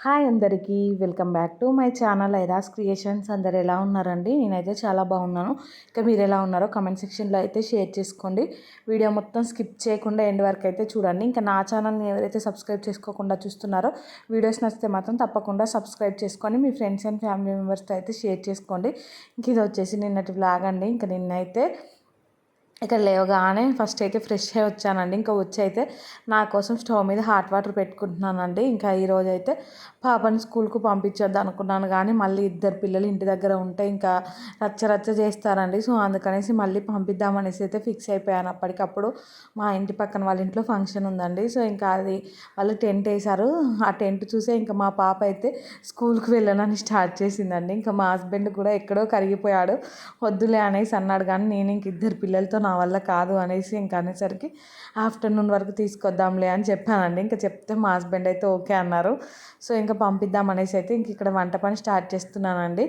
Hi అందరికీ welcome back to my channel Airas creations. అందరు ఎలా ఉన్నారండి? నేనైతే చాలా బాగున్నాను. ఇంకా మీరు ఎలా ఉన్నారో కమెంట్ సెక్షన్లో అయితే షేర్ చేసుకోండి. వీడియో మొత్తం స్కిప్ చేయకుండా ఎండ్ వరకు అయితే చూడండి. ఇంకా నా ఛానల్ని ఎవరైతే సబ్స్క్రైబ్ చేసుకోకుండా చూస్తున్నారో వీడియోస్ నచ్చితే మాత్రం తప్పకుండా సబ్స్క్రైబ్ చేసుకొని మీ ఫ్రెండ్స్ అండ్ ఫ్యామిలీ మెంబర్స్తో అయితే షేర్ చేసుకోండి. ఇంక ఇది వచ్చేసి నిన్నటి వ్లాగ్ అండి. ఇంకా నిన్నైతే ఇక్కడ లేవగానే ఫస్ట్ అయితే ఫ్రెష్ అయ్యి వచ్చానండి. ఇంకా వచ్చి అయితే నా కోసం స్టవ్ మీద హాట్ వాటర్ పెట్టుకుంటున్నానండి. ఇంకా ఈరోజు అయితే పాపని స్కూల్కు పంపించొద్దు అనుకున్నాను, కానీ మళ్ళీ ఇద్దరు పిల్లలు ఇంటి దగ్గర ఉంటే ఇంకా రచ్చ చేస్తారండి. సో అందుకనేసి మళ్ళీ పంపిద్దామనేసి అయితే ఫిక్స్ అయిపోయాను. అప్పటికప్పుడు మా ఇంటి పక్కన వాళ్ళ ఇంట్లో ఫంక్షన్ ఉందండి. సో ఇంకా అది వాళ్ళు టెంట్ వేశారు. ఆ టెంట్ చూసే ఇంకా మా పాప అయితే స్కూల్కి వెళ్ళనని స్టార్ట్ చేసిందండి. ఇంకా మా హస్బెండ్ కూడా ఎక్కడో కరిగిపోయాడు, వద్దులే అనేసి అన్నాడు. కానీ నేను ఇంక ఇద్దరు పిల్లలతో నా వల్ల కాదు అనేసి ఇంకా అనేసరికి ఆఫ్టర్నూన్ వరకు తీసుకొద్దాంలే అని చెప్పానండి. ఇంకా చెప్తే మా హస్బెండ్ అయితే ఓకే అన్నారు. సో ఇంకా పంపిద్దాం అనేసి అయితే ఇంక ఇక్కడ వంట పని స్టార్ట్ చేస్తున్నానండి.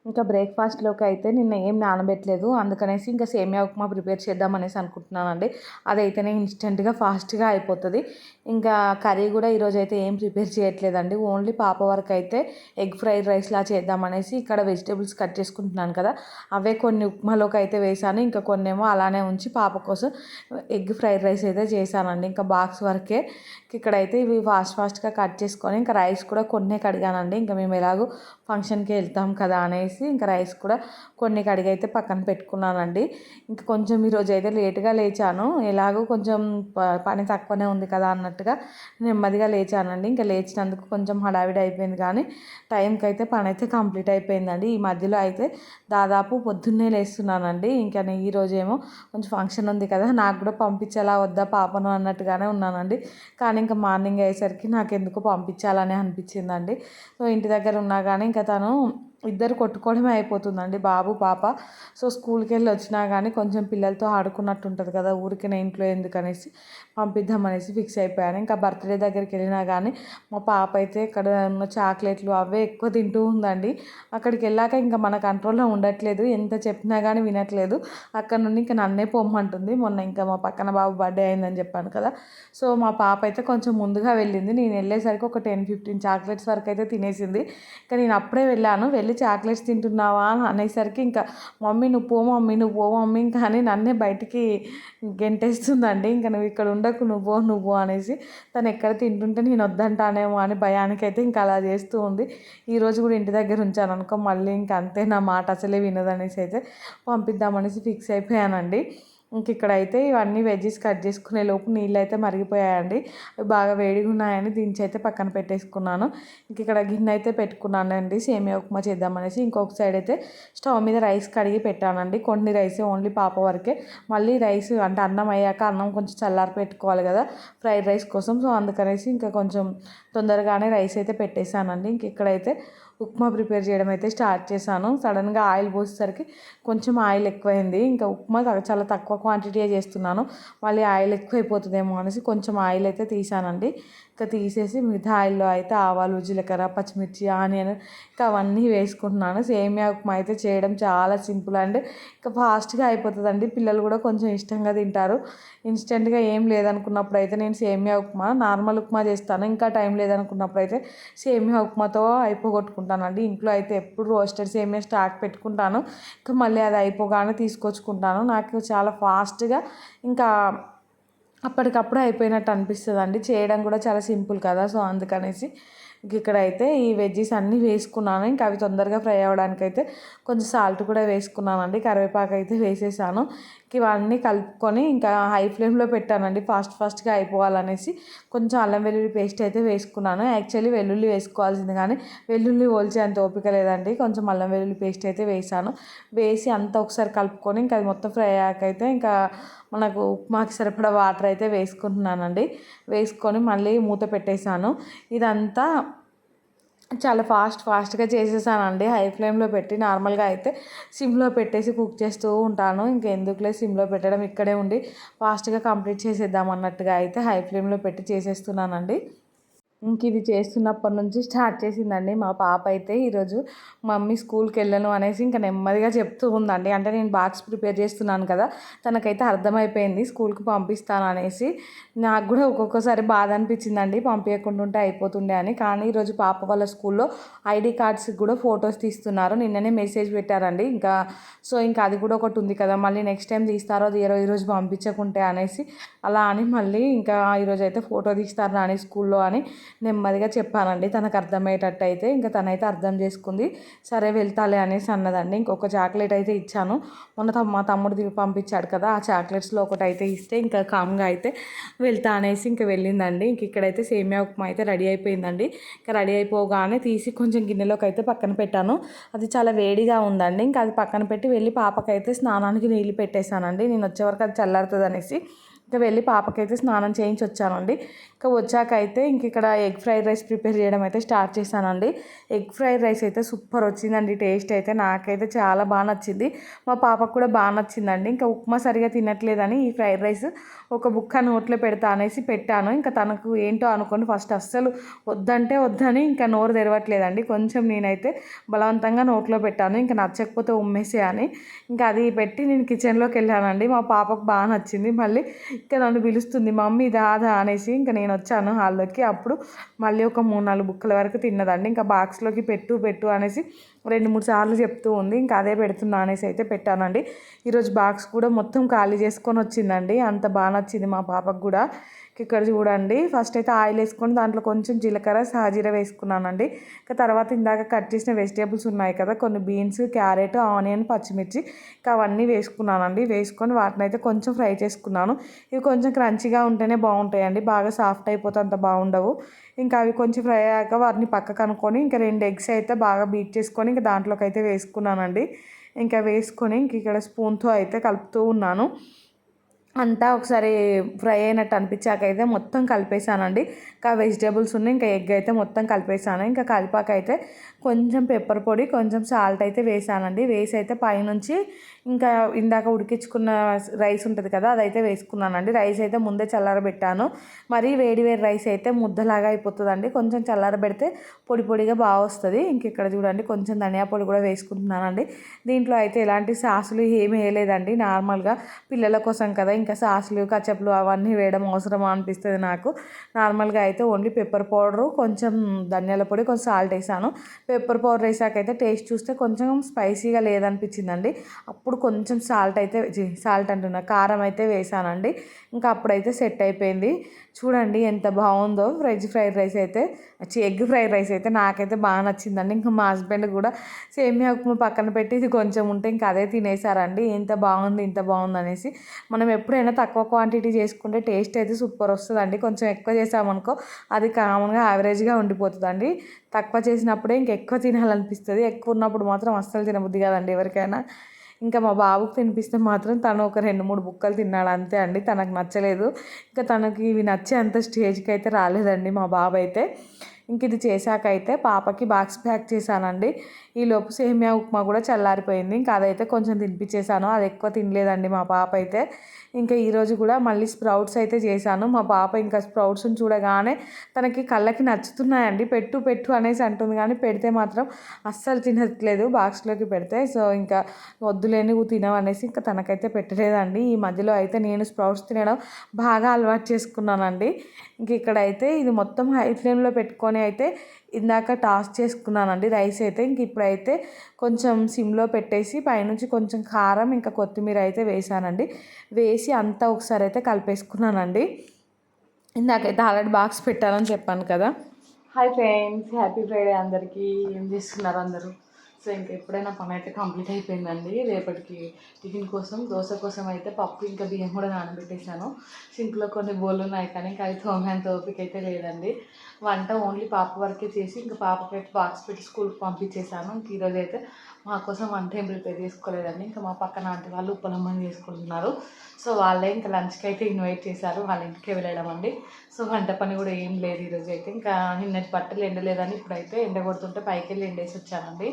ఇంకా బ్రేక్ఫాస్ట్లోకి అయితే నిన్న ఏం నానబెట్టలేదు, అందుకనేసి ఇంకా సేమియా ఉప్మా ప్రిపేర్ చేద్దామనేసి అనుకుంటున్నానండి. అదైతేనే ఇన్స్టెంట్గా ఫాస్ట్గా అయిపోతుంది. ఇంకా కర్రీ కూడా ఈరోజు అయితే ఏం ప్రిపేర్ చేయట్లేదండి. ఓన్లీ పాప వరకు అయితే ఎగ్ ఫ్రైడ్ రైస్లా చేద్దామనేసి ఇక్కడ వెజిటేబుల్స్ కట్ చేసుకుంటున్నాను కదా, అవే కొన్ని ఉప్మాలోకి అయితే వేసాను. ఇంకా కొన్ని ఏమో అలానే ఉంచి పాప కోసం ఎగ్ ఫ్రైడ్ రైస్ అయితే చేశానండి. ఇంకా బాక్స్ వరకే ఇక్కడైతే ఇవి ఫాస్ట్గా కట్ చేసుకొని ఇంకా రైస్ కూడా కొన్నే కడిగానండి. ఇంకా మేము ఎలాగో ఫంక్షన్కి వెళ్తాం కదా అనేసి ఇంకా రైస్ కూడా కొన్ని కడిగి అయితే పక్కన పెట్టుకున్నానండి. ఇంకా కొంచెం ఈరోజు అయితే లేట్గా లేచాను. ఎలాగో కొంచెం పని తక్కువనే ఉంది కదా అన్నట్టుగా నెమ్మదిగా లేచానండి. ఇంకా లేచినందుకు కొంచెం హడావిడి అయిపోయింది, కానీ టైంకి అయితే పని అయితే కంప్లీట్ అయిపోయిందండి. ఈ మధ్యలో అయితే దాదాపు పొద్దున్నే లేస్తున్నానండి. ఇంకా ఈరోజు ఏమో కొంచెం ఫంక్షన్ ఉంది కదా, నాకు కూడా పంపించేలా వద్దా పాపను అన్నట్టుగానే ఉన్నానండి. కానీ ఇంకా మార్నింగ్ అయ్యేసరికి నాకు ఎందుకు పంపించాలని అనిపించిందండి. సో ఇంటి దగ్గర ఉన్నా కానీ ఇంకా తను ఇద్దరు కొట్టుకోవడమే అయిపోతుందండి, బాబు పాప. సో స్కూల్కి వెళ్ళి వచ్చినా కానీ కొంచెం పిల్లలతో ఆడుకున్నట్టు ఉంటుంది కదా, ఊరికి నేను ఇంట్లో ఎందుకనేసి పంపిద్దామనేసి ఫిక్స్ అయిపోయాను. ఇంకా బర్త్డే దగ్గరికి వెళ్ళినా కానీ మా పాప అయితే ఇక్కడ ఉన్న చాక్లెట్లు అవే ఎక్కువ తింటూ ఉందండి. అక్కడికి వెళ్ళాక ఇంకా మన కంట్రోల్లో ఉండట్లేదు, ఎంత చెప్పినా కానీ వినట్లేదు. అక్కడ నుండి ఇంకా నన్నే పొమ్మంటుంది. మొన్న ఇంకా మా పక్కన బాబు బర్త్డే అయిందని చెప్పాను కదా, సో మా పాప అయితే కొంచెం ముందుగా వెళ్ళింది. నేను వెళ్ళేసరికి ఒక 10-15 చాక్లెట్స్ వరకు అయితే తినేసింది. ఇంకా నేను అప్పుడే వెళ్ళి చాక్లెట్స్ తింటున్నావా అని అనేసరికి ఇంకా మమ్మీ నువ్వు పో మమ్మీ, నువ్వు పో మమ్మీ ఇంకా అని నన్నే బయటికి గెంటేస్తుందండి. ఇంకా నువ్వు ఇక్కడ ఉండకు, నువ్వు అనేసి. తను ఎక్కడ తింటుంటే నేను వద్దంటానేమో అని భయానికైతే ఇంకా అలా చేస్తూ ఉంది. ఈరోజు కూడా ఇంటి దగ్గర ఉంచాను అనుకో, మళ్ళీ ఇంకా అంతే, నా మాట అసలే వినదనేసి అయితే పంపిద్దామనేసి ఫిక్స్ అయిపోయానండి. ఇంక ఇక్కడైతే ఇవన్నీ వెజ్జెస్ కట్ చేసుకునే లోపు నీళ్ళు అయితే మరిగిపోయాయండి. అవి బాగా వేడిగా ఉన్నాయని దించి అయితే పక్కన పెట్టేసుకున్నాను. ఇంక ఇక్కడ గిన్నె అయితే పెట్టుకున్నానండి సేమియా ఉప్మా చేద్దామనేసి. ఇంకొక సైడ్ అయితే స్టవ్ మీద రైస్ కడిగి పెట్టానండి. కొన్ని రైస్ ఓన్లీ పాప వరకే. మళ్ళీ రైస్ అంటే అన్నం అయ్యాక అన్నం కొంచెం చల్లారి పెట్టుకోవాలి కదా ఫ్రైడ్ రైస్ కోసం. సో అందుకనేసి ఇంకా కొంచెం తొందరగానే రైస్ అయితే పెట్టేశానండి. ఇంక ఇక్కడైతే ఉప్మా ప్రిపేర్ చేయడం అయితే స్టార్ట్ చేశాను. సడన్గా ఆయిల్ పోసేసరికి కొంచెం ఆయిల్ ఎక్కువైంది. ఇంకా ఉప్మా చాలా తక్కువ క్వాంటిటీయే చేస్తున్నాను, మళ్ళీ ఆయిల్ ఎక్కువైపోతుందేమో అనేసి కొంచెం ఆయిల్ అయితే తీసానండి. ఇంకా తీసేసి మిగతా ఆయిల్లో అయితే ఆవాలు, జీలకర్ర, పచ్చిమిర్చి, ఆనియన్ ఇంకా అవన్నీ వేసుకుంటున్నాను. సేమియా ఉప్మా అయితే చేయడం చాలా సింపుల్ అండ్ ఇంకా ఫాస్ట్గా అయిపోతుందండి. పిల్లలు కూడా కొంచెం ఇష్టంగా తింటారు. ఇన్స్టెంట్గా ఏం లేదనుకున్నప్పుడు అయితే నేను సేమియా ఉప్మా, నార్మల్ ఉప్మా చేస్తాను. ఇంకా టైం లేదనుకున్నప్పుడు అయితే సేమియా ఉప్మాతో అయిపోగొట్టుకుంటానండి. ఇంట్లో అయితే ఎప్పుడు రోస్టెడ్ సేమియా స్టాక్ పెట్టుకుంటాను. ఇంకా మళ్ళీ అది అయిపోగానే తీసుకొచ్చుకుంటాను. నాకు చాలా ఫాస్ట్గా ఇంకా అప్పటికప్పుడు అయిపోయినట్టు అనిపిస్తుందండి. చేయడం కూడా చాలా సింపుల్ కదా, సో అందుకనేసి ఇక్కడైతే ఈ వెజ్జీస్ అన్నీ వేసుకున్నాను. ఇంకా అవి తొందరగా ఫ్రై అవ్వడానికైతే కొంచెం సాల్ట్ కూడా వేసుకున్నానండి. కరివేపాకు అయితే వేసేసాను. ఇవన్నీ కలుపుకొని ఇంకా హై ఫ్లేమ్లో పెట్టానండి, ఫాస్ట్గా అయిపోవాలనేసి. కొంచెం అల్లం వెల్లుల్లి పేస్ట్ అయితే వేసుకున్నాను. యాక్చువల్లీ వెల్లుల్లి వేసుకోవాల్సింది, కానీ వెల్లుల్లి ఒలిచే అంత ఓపిక లేదండి. కొంచెం అల్లం వెల్లుల్లి పేస్ట్ అయితే వేసాను. వేసి అంతా ఒకసారి కలుపుకొని ఇంకా అది మొత్తం ఫ్రై అయ్యాకైతే ఇంకా మనకు ఉప్మాకి సరిపడా వాటర్ అయితే వేసుకుంటున్నానండి. వేసుకొని మళ్ళీ మూత పెట్టేశాను. ఇదంతా చాలా ఫాస్ట్గా చేసేసానండి. హై ఫ్లేమ్లో పెట్టి నార్మల్గా అయితే సిమ్లో పెట్టేసి కుక్ చేస్తూ ఉంటాను. ఇంకెందుకులే సిమ్లో పెట్టడం, ఇక్కడే ఉండి ఫాస్ట్గా కంప్లీట్ చేసేద్దాం అన్నట్టుగా అయితే హై ఫ్లేమ్లో పెట్టి చేసేస్తున్నానండి. ఇంక ఇది చేస్తున్నప్పటి నుంచి స్టార్ట్ చేసిందండి మా పాప అయితే. ఈరోజు మమ్మీ స్కూల్కి వెళ్ళను అనేసి ఇంకా నెమ్మదిగా చెప్తూ ఉందండి. అంటే నేను బాక్స్ ప్రిపేర్ చేస్తున్నాను కదా, తనకైతే అర్థమైపోయింది స్కూల్కి పంపిస్తాను అనేసి. నాకు కూడా ఒక్కొక్కసారి బాధ అనిపించిందండి పంపించకుండా ఉంటే అయిపోతుండే అని. కానీ ఈరోజు పాప వాళ్ళ స్కూల్లో ఐడి కార్డ్స్కి కూడా ఫొటోస్ తీస్తున్నారు. నిన్ననే మెసేజ్ పెట్టారండి. ఇంకా అది కూడా ఒకటి ఉంది కదా, మళ్ళీ నెక్స్ట్ టైం తీస్తారో తీయరో ఈరోజు పంపించకుంటే అనేసి అలా అని మళ్ళీ ఇంకా ఈరోజు అయితే ఫోటో తీస్తారు నాని స్కూల్లో అని నెమ్మదిగా చెప్పానండి. తనకు అర్థమయ్యేటట్టు అయితే ఇంకా తనైతే అర్థం చేసుకుంది. సరే వెళ్తాలే అనేసి అన్నదండి. ఇంకొక చాక్లెట్ అయితే ఇచ్చాను. మొన్న మా తమ్ముడు పంపించాడు కదా, ఆ చాక్లెట్స్లో ఒకటి అయితే ఇస్తే ఇంకా కామ్గా అయితే వెళ్తా అనేసి ఇంకా వెళ్ళిందండి. ఇంక ఇక్కడైతే సేమియా ఉప్మా అయితే రెడీ అయిపోయిందండి. ఇంకా రెడీ అయిపోగానే తీసి కొంచెం గిన్నెలోకి అయితే పక్కన పెట్టాను. అది చాలా వేడిగా ఉందండి. ఇంకా అది పక్కన పెట్టి వెళ్ళి పాపకైతే స్నానానికి నీళ్ళు పెట్టేశానండి. నేను వచ్చే వరకు అది చల్లారుతుంది అనేసి ఇంకా వెళ్ళి పాపకైతే స్నానం చేయించి వచ్చానండి. ఇంకా వచ్చాకైతే ఇక్కడ ఎగ్ ఫ్రైడ్ రైస్ ప్రిపేర్ చేయడం అయితే స్టార్ట్ చేశానండి. ఎగ్ ఫ్రైడ్ రైస్ అయితే సూపర్ వచ్చిందండి. టేస్ట్ అయితే నాకైతే చాలా బాగా నచ్చింది. మా పాపకు కూడా బాగా నచ్చిందండి. ఇంకా ఉప్మా సరిగా తినట్లేదని ఈ ఫ్రైడ్ రైస్ ఒక బుక్క నోట్లో పెడతా అనేసి పెట్టాను. ఇంకా తనకు ఏంటో అనుకోండి ఫస్ట్ అస్సలు వద్దంటే వద్దని ఇంకా నోరు తెరవట్లేదండి. కొంచెం నేనైతే బలవంతంగా నోట్లో పెట్టాను. ఇంకా నచ్చకపోతే ఉమ్మేసే అని ఇంకా అది పెట్టి నేను కిచెన్లోకి వెళ్ళానండి. మా పాపకు బాగా నచ్చింది. మళ్ళీ ఇంకా నన్ను పిలుస్తుంది మమ్మీ దాదా అనేసి. ఇంకా నేను వచ్చాను హాల్లోకి. అప్పుడు మళ్ళీ ఒక 3-4 బుక్కల వరకు తిన్నదండి. ఇంకా బాక్స్లోకి పెట్టు అనేసి 2-3 సార్లు చెప్తూ ఉంది. ఇంకా అదే పెడుతున్నా అనేసి అయితే పెట్టానండి. ఈరోజు బాక్స్ కూడా మొత్తం ఖాళీ చేసుకొని వచ్చిందండి. అంత బాగా నచ్చింది మా పాపకు కూడా. ఇక్కడ చూడండి, ఫస్ట్ అయితే ఆయిల్ వేసుకొని దాంట్లో కొంచెం జీలకర్ర సాజీర వేసుకున్నానండి. ఇంకా తర్వాత ఇందాక కట్ చేసిన వెజిటేబుల్స్ ఉన్నాయి కదా, కొన్ని బీన్స్, క్యారెట్, ఆనియన్, పచ్చిమిర్చి ఇంకా అవన్నీ వేసుకున్నానండి. వేసుకొని వాటిని అయితే కొంచెం ఫ్రై చేసుకున్నాను. ఇవి కొంచెం క్రంచీగా ఉంటేనే బాగుంటాయండి. బాగా సాఫ్ట్ అయిపోతే అంత బాగుండవు. ఇంకా అవి కొంచెం ఫ్రై అయ్యాక వాటిని పక్కకు అనుకొని ఇంకా 2 ఎగ్స్ అయితే బాగా బీట్ చేసుకొని ఇంకా దాంట్లోకి అయితే వేసుకున్నానండి. ఇంకా వేసుకొని ఇక్కడ స్పూన్తో అయితే కలుపుతూ ఉన్నాను. అంతా ఒకసారి ఫ్రై అయినట్టు అనిపించాక అయితే మొత్తం కలిపేసానండి. ఇంకా వెజిటేబుల్స్ ఉన్నాయి, ఇంకా ఎగ్ అయితే మొత్తం కలిపేసాను. ఇంకా కలిపాక అయితే కొంచెం పెప్పర్ పొడి, కొంచెం సాల్ట్ అయితే వేసానండి. వేసి అయితే పైనుంచి ఇంకా ఇందాక ఉడికించుకున్న రైస్ ఉంటుంది కదా, అదైతే వేసుకున్నానండి. రైస్ అయితే ముందే చల్లారబెట్టాను. మరీ వేడి వేడి రైస్ అయితే ముద్దలాగా అయిపోతుందండి. కొంచెం చల్లారబెడితే పొడి పొడిగా బాగా వస్తుంది. ఇక్కడ చూడండి కొంచెం ధనియా పొడి కూడా వేసుకుంటున్నానండి. దీంట్లో అయితే ఎలాంటి సాసులు ఏమీ వేయలేదండి. నార్మల్గా పిల్లల కోసం కదా, ఇంకా సాసులు కచప్లు అవన్నీ వేయడం అవసరమా అనిపిస్తుంది నాకు. నార్మల్గా అయితే ఓన్లీ పెప్పర్ పౌడరు, కొంచెం ధనియాల పొడి, కొంచెం సాల్ట్ వేసాను. పెప్పర్ పౌడర్ వేసాకైతే టేస్ట్ చూస్తే కొంచెం స్పైసీగా లేదనిపించిందండి. అప్పుడు కొంచెం సాల్ట్ అంటున్నా కారం అయితే వేసానండి. ఇంకా అప్పుడైతే సెట్ అయిపోయింది. చూడండి ఎంత బాగుందో ఫ్రైడ్ రైస్ అయితే, ఎగ్ ఫ్రైడ్ రైస్ అయితే నాకైతే బాగా నచ్చిందండి. ఇంకా మా హస్బెండ్ కూడా సేమియా ఉప్మా పక్కన పెట్టి ఇది కొంచెం ఉంటే ఇంకా అదే తినేసారండి. ఇంత బాగుంది అనేసి. మనం ఎప్పుడైనా తక్కువ క్వాంటిటీ చేసుకుంటే టేస్ట్ అయితే సూపర్ వస్తుందండి. కొంచెం ఎక్కువ చేసామనుకో అది కామన్గా యావరేజ్గా ఉండిపోతుందండి. తక్కువ చేసినప్పుడే ఇంకెక్కువ తినాలనిపిస్తుంది. ఎక్కువ ఉన్నప్పుడు మాత్రం అస్సలు తినబుద్ధి కాదండి ఎవరికైనా. ఇంకా మా బాబుకి తినిపిస్తే మాత్రం తను ఒక 2-3 బుక్కలు తిన్నాడు అంతే అండి. తనకు నచ్చలేదు. ఇంకా తనకి ఇవి నచ్చే అంత స్టేజ్కి అయితే రాలేదండి మా బాబు అయితే. ఇది చేశాక అయితే పాపకి బాక్స్ ప్యాక్ చేశానండి. ఈలోపు సేమియా ఉప్మా కూడా చల్లారిపోయింది. ఇంకా అదైతే కొంచెం తినిపించేశాను. అది ఎక్కువ తినలేదండి మా పాప అయితే. ఇంకా ఈరోజు కూడా మళ్ళీ స్ప్రౌట్స్ అయితే చేశాను. మా పాప ఇంకా స్ప్రౌట్స్ని చూడగానే తనకి కళ్ళకి నచ్చుతున్నాయండి. పెట్టు అనేసి అంటుంది, కానీ పెడితే మాత్రం అస్సలు తినట్లేదు బాక్స్లోకి పెడితే. సో ఇంకా వద్దులేని నువ్వు తినవనేసి ఇంకా తనకైతే పెట్టలేదండి. ఈ మధ్యలో అయితే నేను స్ప్రౌట్స్ తినడం బాగా అలవాటు చేసుకున్నానండి. ఇక్కడైతే ఇది మొత్తం హై ఫ్లేమ్లో పెట్టుకొని అయితే ఇందాక టాస్ చేసుకున్నానండి రైస్ అయితే. ఇప్పుడైతే కొంచెం సిమ్లో పెట్టేసి పైనుంచి కొంచెం కారం ఇంకా కొత్తిమీర అయితే వేసానండి. వేసి అంతా ఒకసారి అయితే కలిపేసుకున్నానండి. ఇందాకైతే ఆల్రెడీ బాక్స్ పెట్టాలని చెప్పాను కదా. హాయ్ ఫ్రెండ్స్, హ్యాపీ ఫ్రైడే అందరికీ. ఏం చేస్తున్నారు అందరూ? సో ఇంకా ఎప్పుడైనా పని అయితే కంప్లీట్ అయిపోయిందండి. రేపటికి టిఫిన్ కోసం దోశ కోసం అయితే పప్పు ఇంకా బియ్యం కూడా నానబెట్టేశాను. సింక్లో కొన్ని బోళ్ళు ఉన్నాయి, కానీ ఇంకా అది తోమేంత ఓపిక అయితే లేదండి. వంట ఓన్లీ పాప వరకే చేసి ఇంకా పాపకైతే బాక్స్ పెట్టి స్కూల్కి పంపించేశాను. ఈరోజు అయితే మా కోసం వంట ఏం ప్రిపేర్ చేసుకోలేదండి. ఇంకా మా పక్కన ఆంటీ వాళ్ళు ఉప్పలమ్మని చేసుకుంటున్నారు. సో వాళ్ళే ఇంకా లంచ్కి అయితే ఇన్వైట్ చేశారు. వాళ్ళ ఇంటికి వెళ్ళడం అండి. సో వంట పని కూడా ఏం లేదు ఈరోజు అయితే. ఇంకా నిన్నటి బట్టలు ఎండలేదని ఇప్పుడైతే ఎండ కొడుతుంటే పైకి వెళ్ళి ఎండేసి వచ్చానండి.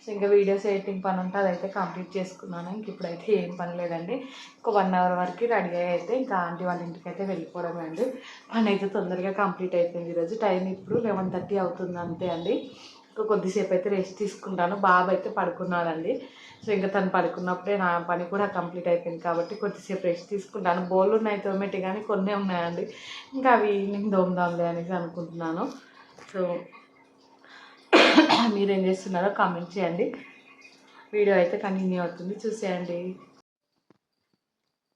సో ఇంకా వీడియోస్ ఎడిటింగ్ పని ఉంటే అదైతే కంప్లీట్ చేసుకున్నాను. ఇంక ఇప్పుడైతే ఏం పని లేదండి. ఒక 1 అవర్ వరకు రెడీ అయితే ఇంకా ఆంటీ వాళ్ళ ఇంటికి అయితే వెళ్ళిపోవడమే అండి. పని అయితే తొందరగా కంప్లీట్ అయిపోయింది. ఈరోజు టైం ఇప్పుడు 11:30 అవుతుంది అంతే అండి. ఇంకా కొద్దిసేపు అయితే రెస్ట్ తీసుకుంటాను. బాబు అయితే పడుకున్నాడండి. సో ఇంకా తను పడుకున్నప్పుడే నా పని కూడా కంప్లీట్ అయిపోయింది కాబట్టి కొద్దిసేపు రెస్ట్ తీసుకుంటాను. బోళ్ళు ఉన్నాయి తోమేటి కానీ కొన్నే ఉన్నాయండి. ఇంకా అవి ఈవినింగ్ దోమదాంలే అనేసి అనుకుంటున్నాను. సో మీరేం చేస్తున్నారో కామెంట్ చేయండి. వీడియో అయితే కంటిన్యూ అవుతుంది, చూసేయండి.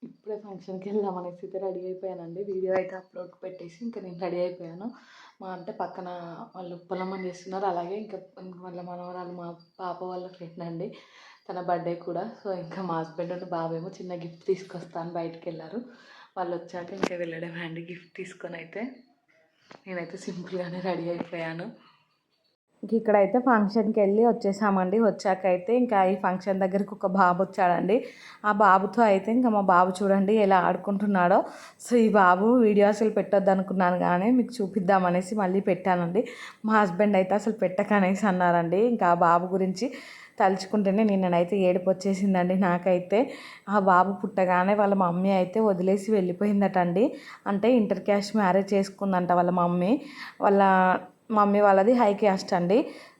ఇప్పుడే ఫంక్షన్కి వెళ్దామనేసి అయితే రెడీ అయిపోయానండి. వీడియో అయితే అప్లోడ్కి పెట్టేసి ఇంకా నేను రెడీ అయిపోయాను. మా అంటే పక్కన వాళ్ళు ఉప్పలమ్మని చేస్తున్నారు. అలాగే ఇంకా వాళ్ళ మనవరాలు మా పాప వాళ్ళ ఫ్రెండ్ అండి, తన బర్త్డే కూడా. సో ఇంకా మా హస్బెండ్ అండ్ బాబేమో చిన్న గిఫ్ట్ తీసుకొస్తాను బయటికి వెళ్ళారు. వాళ్ళు వచ్చాక ఇంకా వెళ్ళడమే అండి. గిఫ్ట్ తీసుకొని అయితే నేనైతే సింపుల్గానే రెడీ అయిపోయాను. ఇక్కడైతే ఫంక్షన్కి వెళ్ళి వచ్చేసామండి. వచ్చాకైతే ఇంకా ఈ ఫంక్షన్ దగ్గరికి ఒక బాబు వచ్చాడండి. ఆ బాబుతో అయితే ఇంకా మా బాబు చూడండి ఎలా ఆడుకుంటున్నాడో. సో ఈ బాబు వీడియో అసలు పెట్టొద్దు అనుకున్నాను కానీ మీకు చూపిద్దామనేసి మళ్ళీ పెట్టానండి. మా హస్బెండ్ అయితే అసలు పెట్టకనేసి అన్నారండి. ఇంకా ఆ బాబు గురించి తలుచుకుంటేనే నిన్ననైతే ఏడుపు వచ్చేసిందండి నాకైతే. ఆ బాబు పుట్టగానే వాళ్ళ మమ్మీ అయితే వదిలేసి వెళ్ళిపోయిందటండి. అంటే ఇంటర్ క్యాస్ట్ మ్యారేజ్ చేసుకుందంట వాళ్ళ మమ్మీ. వాళ్ళ మమ్మీ వాళ్ళది హై క్యాస్ట్ అండి.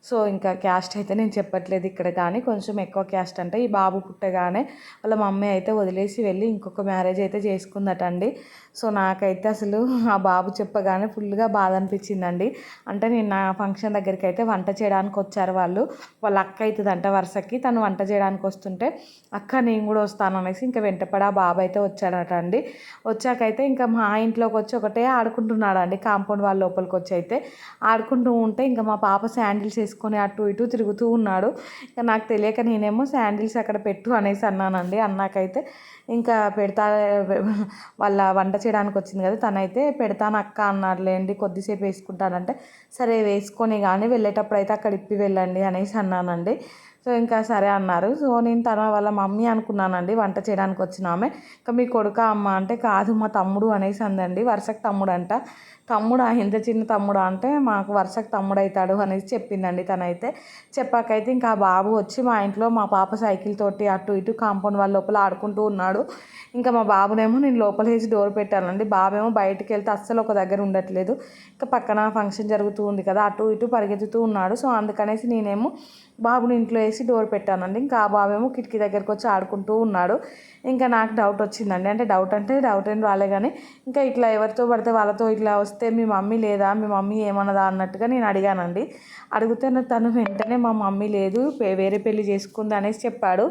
సో ఇంకా క్యాస్ట్ అయితే నేను చెప్పట్లేదు ఇక్కడ, కానీ కొంచెం ఎక్కువ క్యాస్ట్ అంటే ఈ బాబు పుట్టగానే వాళ్ళ మమ్మీ అయితే వదిలేసి వెళ్ళి ఇంకొక మ్యారేజ్ అయితే చేసుకుందటండి. సో నాకైతే అసలు ఆ బాబు చెప్పగానే ఫుల్గా బాధ అనిపించిందండి. అంటే నేను నా ఫంక్షన్ దగ్గరికి అయితే వంట చేయడానికి వచ్చారు వాళ్ళు. వాళ్ళ అక్క అవుతుందంట వరుసకి. తను వంట చేయడానికి వస్తుంటే అక్క నేను కూడా వస్తాను అనేసి ఇంకా వెంటపడి ఆ బాబు అయితే వచ్చాడట అండి. వచ్చాకైతే ఇంకా మా ఇంట్లోకి వచ్చి ఒకటే ఆడుకుంటున్నాడు అండి. కాంపౌండ్ వాళ్ళ లోపలికి వచ్చి అయితే ఆడుకుంటూ ఉంటే ఇంకా మా పాప శాండిల్స్ వేసుకొని అటు ఇటు తిరుగుతూ ఉన్నాడు. ఇంకా నాకు తెలియక నేనేమో శాండిల్స్ అక్కడ పెట్టు అనేసి అన్నానండి. అన్నాకైతే ఇంకా పెడతా, వాళ్ళ వంట చేయడానికి వచ్చింది కదా తనైతే పెడతాను అక్క అన్నాడులేండి, కొద్దిసేపు వేసుకుంటానంటే సరే వేసుకొని కానీ వెళ్ళేటప్పుడు అయితే అక్కడ ఇప్పి వెళ్ళండి అనేసి అన్నానండి. సో ఇంకా సరే అన్నారు. సో నేను తన వాళ్ళ మమ్మీ అనుకున్నానండి, వంట చేయడానికి వచ్చిన ఆమె. ఇంకా మీ కొడుకా అమ్మ అంటే కాదు మా తమ్ముడు అనేసి అందండి. వరుసకు తమ్ముడు అంట. తమ్ముడా, ఇంత చిన్న తమ్ముడా అంటే మాకు వరుసకు తమ్ముడు అవుతాడు అనేసి చెప్పిందండి తనైతే. చెప్పాకైతే ఇంకా ఆ బాబు వచ్చి మా ఇంట్లో మా పాప సైకిల్ తోటి అటు ఇటు కాంపౌండ్ వాళ్ళ లోపల ఆడుకుంటూ ఉన్నాడు. ఇంకా మా బాబునేమో నేను లోపల వేసి డోర్ పెట్టానండి. బాబేమో బయటికి వెళ్తే అస్సలు ఒక దగ్గర ఉండట్లేదు. ఇంకా పక్కన ఫంక్షన్ జరుగుతూ ఉంది కదా, అటు ఇటు పరిగెత్తుతూ ఉన్నాడు. సో అందుకనేసి నేనేమో బాబుని ఇంట్లో వేసి డోర్ పెట్టానండి. ఇంకా ఆ బాబేమో కిటికీ దగ్గరికి వచ్చి ఆడుకుంటూ ఉన్నాడు. ఇంకా నాకు డౌట్ వచ్చిందండి. అంటే డౌట్ ఏం రాలే కానీ ఇంకా ఇట్లా ఎవరితో పడితే వాళ్ళతో ఇట్లా వస్తే మీ మమ్మీ లేదా, మీ మమ్మీ ఏమన్నదా అన్నట్టుగా నేను అడిగానండి. అడిగితే తను వెంటనే మా మమ్మీ లేదు, వేరే పెళ్లి చేసుకుంది అనేసి చెప్పాడు.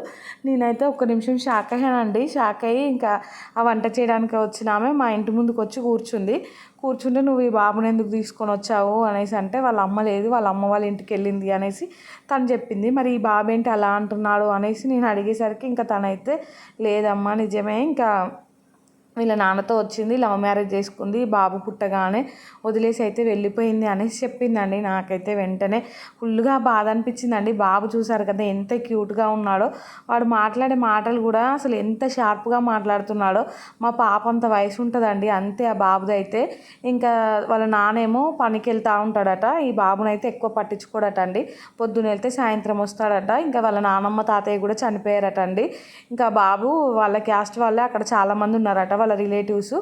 నేనైతే ఒక్క నిమిషం షాక్ అయ్యానండి. షాక్ అయ్యి ఇంకా ఆ వంట చేయడానికి వచ్చిన ఆమె మా ఇంటి ముందుకు వచ్చి కూర్చుంటే నువ్వు ఈ బాబుని ఎందుకు తీసుకొని వచ్చావు అనేసి అంటే వాళ్ళ అమ్మ లేదు, వాళ్ళ అమ్మ వాళ్ళ ఇంటికి వెళ్ళింది అనేసి తను చెప్పింది. మరి ఈ బాబు ఏంటి అలా అంటున్నాడు అనేసి నేను అడిగేసరికి ఇంకా తనైతే లేదమ్మా నిజమే, ఇంకా వీళ్ళ నాన్నతో వచ్చింది, లవ్ మ్యారేజ్ చేసుకుంది, బాబు పుట్టగానే వదిలేసి అయితే వెళ్ళిపోయింది అనేసి చెప్పిందండి. నాకైతే వెంటనే ఫుల్గా బాధ అనిపించిందండి. బాబు చూసారు కదా ఎంత క్యూట్గా ఉన్నాడో. వాడు మాట్లాడే మాటలు కూడా అసలు ఎంత షార్ప్గా మాట్లాడుతున్నాడో. మా పాప అంత వయసు ఉంటుందండి అంతే ఆ బాబుదైతే. ఇంకా వాళ్ళ నానేమో పనికి వెళ్తూ ఉంటాడట. ఈ బాబునైతే ఎక్కువ పట్టించుకోడట అండి. పొద్దున వెళ్తే సాయంత్రం వస్తాడట. ఇంకా వాళ్ళ నానమ్మ తాతయ్య కూడా చనిపోయారట అండి. ఇంకా బాబు వాళ్ళ క్యాస్ట్ వాళ్ళే అక్కడ చాలామంది ఉన్నారట, వాళ్ళ రిలేటివ్స్.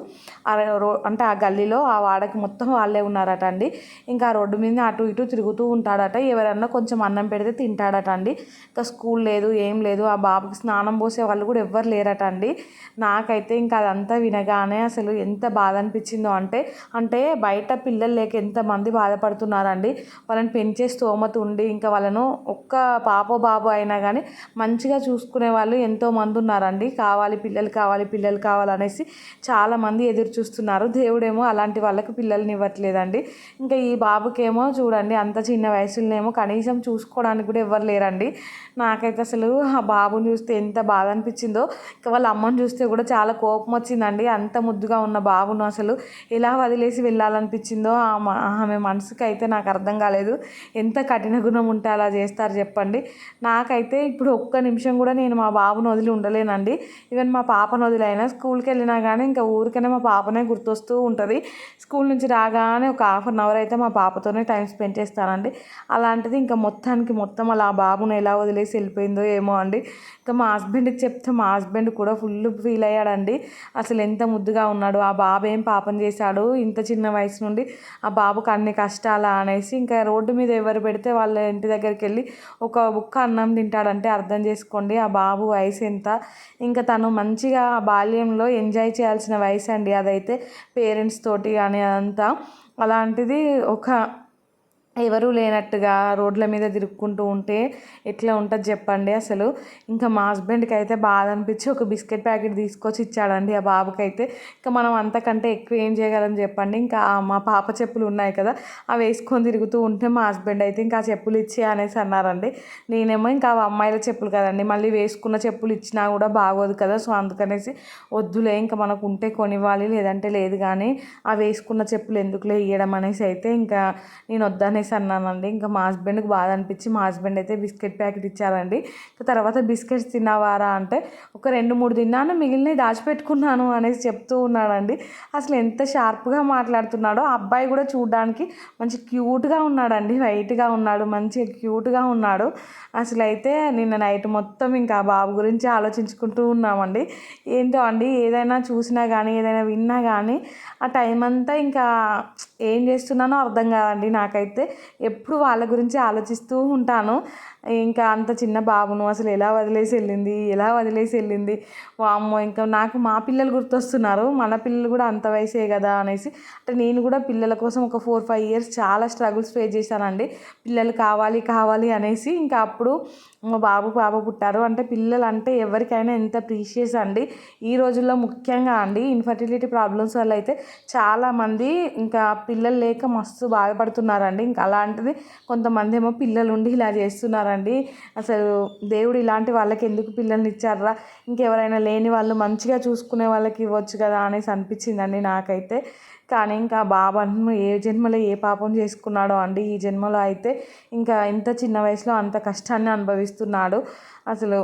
అంటే ఆ గల్లీలో ఆ వాడకి మొత్తం వాళ్ళే ఉన్నారట అండి. ఇంకా ఆ రోడ్డు మీద అటు ఇటు తిరుగుతూ ఉంటాడట. ఎవరన్నా కొంచెం అన్నం పెడితే తింటాడట అండి. ఇంకా స్కూల్ లేదు ఏం లేదు. ఆ బాబుకి స్నానం పోసే వాళ్ళు కూడా ఎవ్వరు లేరట అండి. నాకైతే ఇంకా అదంతా వినగానే అసలు ఎంత బాధ అనిపించిందో అంటే బయట పిల్లలు లేక ఎంతమంది బాధపడుతున్నారండి. వాళ్ళని పెంచే స్తోమత ఉండి ఇంకా వాళ్ళను ఒక్క పాపో బాబు అయినా కానీ మంచిగా చూసుకునే వాళ్ళు ఎంతోమంది ఉన్నారండి. పిల్లలు కావాలనేసి చాలామంది ఎదురు చూస్తున్నారు. దేవుడేమో అలాంటి వాళ్ళకి పిల్లల్ని ఇవ్వట్లేదండి. ఇంకా ఈ బాబుకేమో చూడండి అంత చిన్న వయసులోనేమో కనీసం చూసుకోవడానికి కూడా ఎవ్వరు లేరండి. నాకైతే అసలు ఆ బాబుని చూస్తే ఎంత బాధ అనిపించిందో. ఇంకా వాళ్ళ అమ్మని చూస్తే కూడా చాలా కోపం వచ్చిందండి. అంత ముద్దుగా ఉన్న బాబును అసలు ఎలా వదిలేసి వెళ్ళాలనిపించిందో ఆమె మనసుకి అయితే నాకు అర్థం కాలేదు. ఎంత కఠిన గుణం ఉంటే అలా చేస్తారు చెప్పండి. నాకైతే ఇప్పుడు ఒక్క నిమిషం కూడా నేను మా బాబుని వదిలి ఉండలేనండి. ఈవెన్ మా పాపను వదిలైనా స్కూల్కి వెళ్ళినా కానీ ఇంకా ఊరికనే మా పాపనే గుర్తొస్తూ ఉంటుంది. స్కూల్ నుంచి రాగానే ఒక హాఫ్ అన్ అవర్ అయితే మా పాపతోనే టైం స్పెండ్ చేస్తానండి. అలాంటిది ఇంకా మొత్తం అలా ఆ బాబుని ఎలా వదిలేసి వెళ్ళిపోయిందో ఏమో అండి. ఇంకా మా హస్బెండ్కి చెప్తే మా హస్బెండ్ కూడా ఫుల్ ఫీల్ అయ్యాడండి. అసలు ఎంత ముద్దుగా ఉన్నాడు, ఆ బాబు ఏం పాపం చేశాడు ఇంత చిన్న వయసు నుండి ఆ బాబుకి అన్ని కష్టాలా అనేసి ఇంకా రోడ్డు మీద ఎవరు పెడితే వాళ్ళ ఇంటి దగ్గరికి వెళ్ళి ఒక బుక్క అన్నం తింటాడంటే అర్థం చేసుకోండి ఆ బాబు వయసు ఎంత. ఇంకా తను మంచిగా బాల్యంలో ఎంజాయ్ చేయాల్సిన వయసు అండి అదైతే, పేరెంట్స్ తోటి కానీ అదంతా. అలాంటిది ఒక ఎవరూ లేనట్టుగా రోడ్ల మీద తిరుక్కుంటూ ఉంటే ఎట్లా ఉంటుంది చెప్పండి అసలు. ఇంకా మా హస్బెండ్కి అయితే బాధ అనిపించి ఒక బిస్కెట్ ప్యాకెట్ తీసుకొచ్చి ఇచ్చాడండి ఆ బాబుకైతే. ఇంకా మనం అంతకంటే ఎక్కువ ఏం చేయగలం చెప్పండి. ఇంకా మా పాప చెప్పులు ఉన్నాయి కదా, అవి వేసుకొని తిరుగుతూ ఉంటే మా హస్బెండ్ అయితే ఇంకా ఆ చెప్పులు ఇచ్చి అనేసి అన్నారండి. నేనేమో ఇంకా అమ్మాయిల చెప్పులు కదండి, మళ్ళీ వేసుకున్న చెప్పులు ఇచ్చినా కూడా బాగోదు కదా, సో అందుకనేసి వద్దులే ఇంకా మనకు ఉంటే కొనివ్వాలి లేదంటే లేదు, కానీ ఆ వేసుకున్న చెప్పులు ఎందుకులే ఇవ్వడం అనేసి అయితే ఇంకా నేను వద్దనే అన్నానండి. ఇంకా మా హస్బెండ్కి బాధ అనిపించి మా హస్బెండ్ అయితే బిస్కెట్ ప్యాకెట్ ఇచ్చారండి. తర్వాత బిస్కెట్స్ తిన్నావారా అంటే ఒక 2-3 తిన్నాను, మిగిలినవి దాచిపెట్టుకున్నాను అనేసి చెప్తూ ఉన్నాడండి. అసలు ఎంత షార్ప్గా మాట్లాడుతున్నాడో. ఆ అబ్బాయి కూడా చూడడానికి మంచి క్యూట్గా ఉన్నాడండి, వైట్గా ఉన్నాడు, మంచిగా క్యూట్గా ఉన్నాడు. అసలు అయితే నిన్న నైట్ మొత్తం ఇంకా ఆ బాబు గురించి ఆలోచించుకుంటూ ఉన్నామండి. ఏంటో అండి, ఏదైనా చూసినా కానీ ఏదైనా విన్నా కానీ ఆ టైం అంతా ఇంకా ఏం చేస్తున్నానో అర్థం కాదండి నాకైతే. ఎప్పుడు వాళ్ళ గురించి ఆలోచిస్తూ ఉంటాను. ఇంకా అంత చిన్న బాబును అసలు ఎలా వదిలేసి వెళ్ళింది వామ్మో. ఇంకా నాకు మా పిల్లలు గుర్తొస్తున్నారు, మన పిల్లలు కూడా అంత వయసే కదా అనేసి. అంటే నేను కూడా పిల్లల కోసం ఒక 4-5 ఇయర్స్ చాలా స్ట్రగుల్స్ ఫేస్ చేశానండి, పిల్లలు కావాలి అనేసి. ఇంకా అప్పుడు మా పాప పుట్టారు. అంటే పిల్లలు అంటే ఎవరికైనా ఎంత ప్రీషియస్ అండి ఈ రోజుల్లో, ముఖ్యంగా అండి ఇన్ఫర్టిలిటీ ప్రాబ్లమ్స్ వల్ల అయితే చాలామంది ఇంకా పిల్లలు లేక మస్తు బాధపడుతున్నారండి. ఇంకా అలాంటిది కొంతమంది ఏమో పిల్లలు ఉండి ఇలా చేస్తున్నారండి. అసలు దేవుడు ఇలాంటి వాళ్ళకి ఎందుకు పిల్లల్ని ఇచ్చారా, ఇంకెవరైనా లేని వాళ్ళు మంచిగా చూసుకునే వాళ్ళకి ఇవ్వచ్చు కదా అనేసి అనిపించిందండి నాకైతే. కానీ ఇంకా బాబు ఏ జన్మలో ఏ పాపం చేసుకున్నాడో అండి, ఈ జన్మలో అయితే ఇంకా ఇంత చిన్న వయసులో అంత కష్టాన్ని అనుభవిస్తున్నాడు అసలు.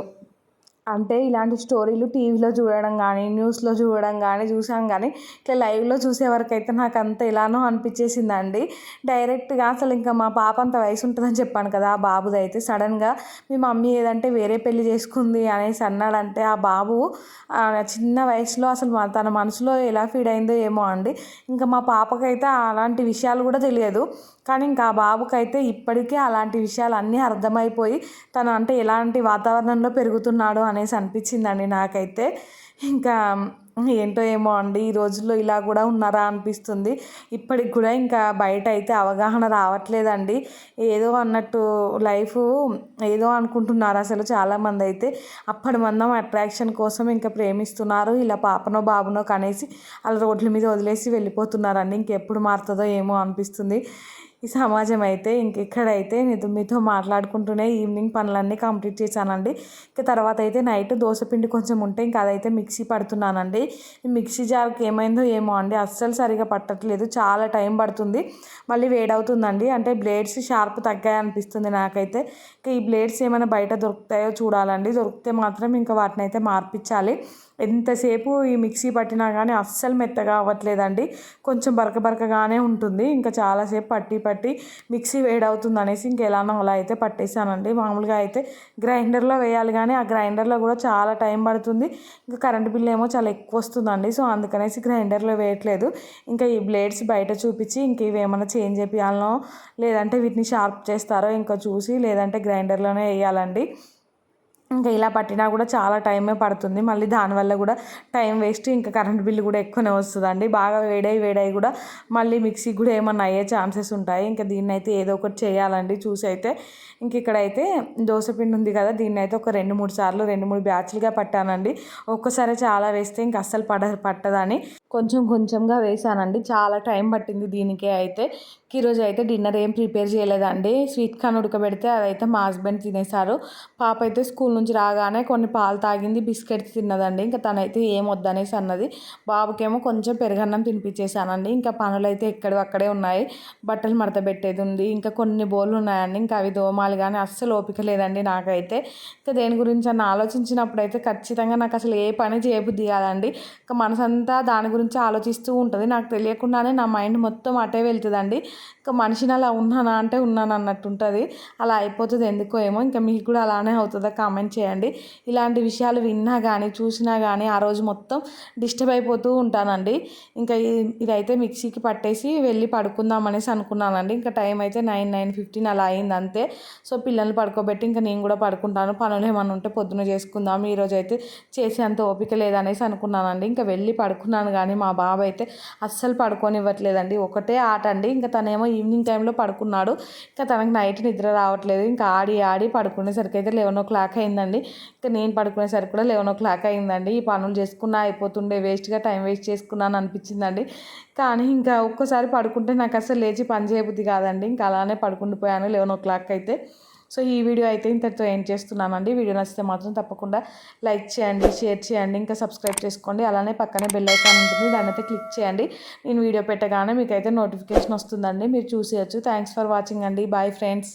అంటే ఇలాంటి స్టోరీలు టీవీలో చూడడం కానీ న్యూస్లో చూడడం కానీ చూసాం, కానీ ఇట్లా లైవ్లో చూసే వరకు అయితే నాకు అంత ఎలానో అనిపించేసిందండి. డైరెక్ట్గా అసలు ఇంకా మా పాప అంత వయసు ఉంటుందని చెప్పాను కదా, ఆ బాబుది అయితే సడన్గా మీ మమ్మీ ఏదంటే వేరే పెళ్లి చేసుకుంది అనేసి అన్నాడంటే ఆ బాబు చిన్న వయసులో అసలు తన మనసులో ఎలా ఫీడ్ అయిందో ఏమో అండి. ఇంకా మా పాపకైతే అలాంటి విషయాలు కూడా తెలియదు, కానీ ఇంకా ఆ బాబుకైతే ఇప్పటికే అలాంటి విషయాలు అన్నీ అర్థమైపోయి తను అంటే ఎలాంటి వాతావరణంలో పెరుగుతున్నాడో అనేసి అనిపించిందండి నాకైతే. ఇంకా ఏంటో ఏమో అండి, ఈ రోజుల్లో ఇలా కూడా ఉన్నారా అనిపిస్తుంది. ఇప్పటికి కూడా ఇంకా బయట అయితే అవగాహన రావట్లేదండి. ఏదో అన్నట్టు లైఫ్ ఏదో అనుకుంటున్నారు అసలు చాలామంది అయితే. అప్పటి మందం అట్రాక్షన్ కోసం ఇంకా ప్రేమిస్తున్నారు, ఇలా పాపనో బాబునో కనేసి అలా రోడ్ల మీద వదిలేసి వెళ్ళిపోతున్నారండి. ఇంకెప్పుడు మారుతుందో ఏమో అనిపిస్తుంది ఈ సమాజం అయితే. ఇంకెక్కడైతే మీతో మాట్లాడుకుంటూనే ఈవినింగ్ పనులన్నీ కంప్లీట్ చేశానండి. ఇంకా తర్వాత అయితే నైట్ దోశపిండి కొంచెం ఉంటే ఇంకా అదైతే మిక్సీ పడుతున్నానండి. ఈ మిక్సీ జార్కి ఏమైందో ఏమో అండి, అస్సలు సరిగా పట్టట్లేదు, చాలా టైం పడుతుంది, మళ్ళీ వేడవుతుందండి. అంటే బ్లేడ్స్ షార్ప్ తగ్గాయి అనిపిస్తుంది నాకైతే. ఇంకా ఈ బ్లేడ్స్ ఏమైనా బయట దొరుకుతాయో చూడాలండి, దొరికితే మాత్రం ఇంకా వాటిని అయితే మార్పించాలి. ఎంతసేపు ఈ మిక్సీ పట్టినా కానీ అస్సలు మెత్తగా అవ్వట్లేదండి, కొంచెం బరకగానే ఉంటుంది. ఇంకా చాలాసేపు పట్టి మిక్సీ వేడవుతుంది అనేసి ఇంకెలానో అలా అయితే పట్టేశానండి. మామూలుగా అయితే గ్రైండర్లో వేయాలి, కానీ ఆ గ్రైండర్లో కూడా చాలా టైం పడుతుంది, ఇంకా కరెంట్ బిల్ ఏమో చాలా ఎక్కువ వస్తుందండి. సో అందుకనేసి గ్రైండర్లో వేయట్లేదు. ఇంకా ఈ బ్లేడ్స్ బయట చూపించి ఇంక ఇవి ఏమైనా చేంజ్ చేయాలనో లేదంటే వీటిని షార్ప్ చేస్తారో ఇంకా చూసి, లేదంటే గ్రైండర్లోనే వేయాలండి. ఇంకా ఇలా పట్టినా కూడా చాలా టైమే పడుతుంది, మళ్ళీ దానివల్ల కూడా టైం వేస్ట్, ఇంకా కరెంట్ బిల్లు కూడా ఎక్కువనే వస్తుందండి. బాగా వేడై కూడా మళ్ళీ మిక్సీకి కూడా ఏమన్నా అయ్యే ఛాన్సెస్ ఉంటాయి. ఇంకా దీన్ని అయితే ఏదో ఒకటి చేయాలండి చూసి అయితే. ఇంక ఇక్కడైతే దోశపిండి ఉంది కదా, దీన్ని అయితే ఒక 2-3 సార్లు 2-3 బ్యాచ్లుగా పట్టానండి. ఒక్కసారి చాలా వేస్తే ఇంక అస్సలు పట్టదని కొంచెంగా వేసానండి. చాలా టైం పట్టింది దీనికే అయితే. ఈరోజు అయితే డిన్నర్ ఏం ప్రిపేర్ చేయలేదండి. స్వీట్ కార్న్ ఉడకబెడితే అదైతే మా హస్బెండ్ తినేశారు. పాప అయితే స్కూల్ నుంచి రాగానే కొన్ని పాలు తాగింది, బిస్కెట్స్ తిన్నదండి. ఇంకా తనైతే ఏం వద్దనేసి అన్నది. బాబుకేమో కొంచెం పెరుగన్నం తినిపించేసానండి. ఇంకా పనులు అయితే అక్కడే ఉన్నాయి. బట్టలు మడత పెట్టేది ఉంది, ఇంకా కొన్ని బోళ్ళు ఉన్నాయండి. ఇంకా అవి దోమాలి కానీ అస్సలు ఓపిక లేదండి నాకైతే. ఇంకా దేని గురించి అన్న ఆలోచించినప్పుడు అయితే ఖచ్చితంగా నాకు అసలు ఏ పని చేయబుద్ధి కాదండి. ఇంకా మనసంతా దాని గురించి ఆలోచిస్తూ ఉంటుంది. నాకు తెలియకుండానే నా మైండ్ మొత్తం అటే వెళ్తుందండి. ఇంకా మనిషిని అలా ఉన్నానా అంటే ఉన్నాను అన్నట్టు ఉంటుంది. అలా అయిపోతుంది ఎందుకో ఏమో. ఇంకా మీకు కూడా అలానే అవుతుందా కామెంట్ చేయండి. ఇలాంటి విషయాలు విన్నా కానీ చూసినా కానీ ఆ రోజు మొత్తం డిస్టర్బ్ అయిపోతూ ఉంటానండి. ఇంకా ఇదైతే మిక్సీకి పట్టేసి వెళ్ళి పడుకుందాం అనేసి అనుకున్నానండి. ఇంకా టైం అయితే 9:15 అలా అయింది అంతే. సో పిల్లల్ని పడుకోబెట్టి ఇంకా నేను కూడా పడుకుంటాను. పనులు ఏమన్నా ఉంటే పొద్దున చేసుకుందాం, ఈరోజు అయితే చేసే అంత ఓపిక లేదనేసి అనుకున్నానండి. ఇంకా వెళ్ళి పడుకున్నాను కానీ మా బాబు అయితే అస్సలు పడుకోనివ్వట్లేదండి. ఒకటే ఆట అండి. ఇంకా తనేమో ఈవినింగ్ టైంలో పడుకున్నాడు. ఇంకా తనకు నైట్ నిద్ర రావట్లేదు. ఇంకా ఆడి పడుకునేసరికి అయితే 11 అయిందండి. ఇంకా నేను పడుకునేసరికి కూడా 11 అయిందండి. ఈ పనులు చేసుకున్నా అయిపోతుండే, వేస్ట్గా టైం వేస్ట్ చేసుకున్నాను అనిపించిందండి. కానీ ఇంకా ఒక్కసారి పడుకుంటే నాకు అసలు లేచి పని చేయబుద్ధి కాదండి. ఇంకా అలానే పడుకుండిపోయాను 11 అయితే. సో ఈ వీడియో అయితే ఇంతటితో ఎండ్ చేస్తున్నానండి. వీడియో నచ్చితే మాత్రం తప్పకుండా లైక్ చేయండి, షేర్ చేయండి, ఇంకా సబ్స్క్రైబ్ చేసుకోండి. అలానే పక్కనే బెల్ ఐకాన్ ఉంటుంది, దాన్ని అయితే క్లిక్ చేయండి. నేను వీడియో పెట్టగానే మీకు అయితే నోటిఫికేషన్ వస్తుందండి, మీరు చూసేయచ్చు. థ్యాంక్స్ ఫర్ వాచింగ్ అండి. Bye friends.